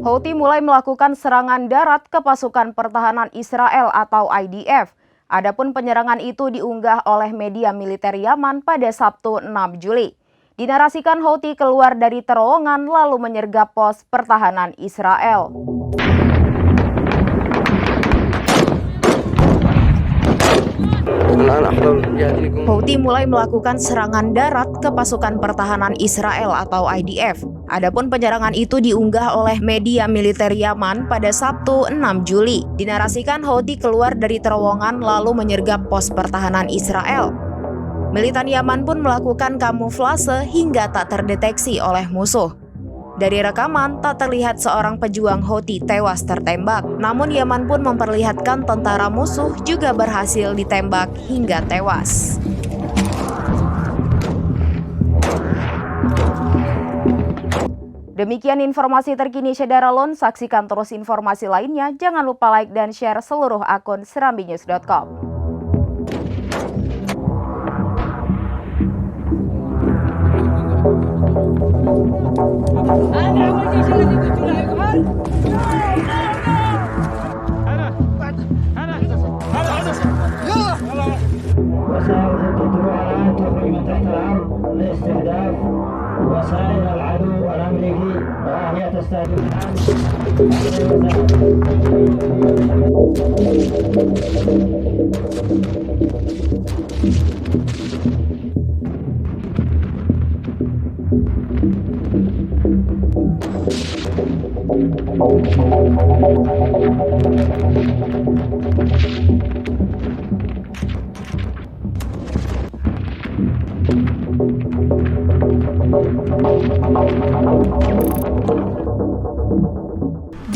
Houthi mulai melakukan serangan darat ke pasukan pertahanan Israel atau IDF. Adapun penyerangan itu diunggah oleh media militer Yaman pada Sabtu 6 Juli. Dinarasikan Houthi keluar dari terowongan lalu menyergap pos pertahanan Israel. Houthi mulai melakukan serangan darat ke pasukan pertahanan Israel atau IDF. Adapun penyerangan itu diunggah oleh media militer Yaman pada Sabtu 6 Juli. Dinarasikan Houthi keluar dari terowongan lalu menyergap pos pertahanan Israel. Militan Yaman pun melakukan kamuflase hingga tak terdeteksi oleh musuh. Dari rekaman, tak terlihat seorang pejuang Houthi tewas tertembak. Namun Yaman pun memperlihatkan tentara musuh juga berhasil ditembak hingga tewas. Demikian informasi terkini Syederalon. Saksikan terus informasi lainnya. Jangan lupa like dan share seluruh akun serambinews.com. وسائل العدو الأمريكي وهي تستهدف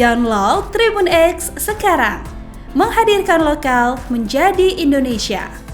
Download Tribun X sekarang, menghadirkan lokal menjadi Indonesia.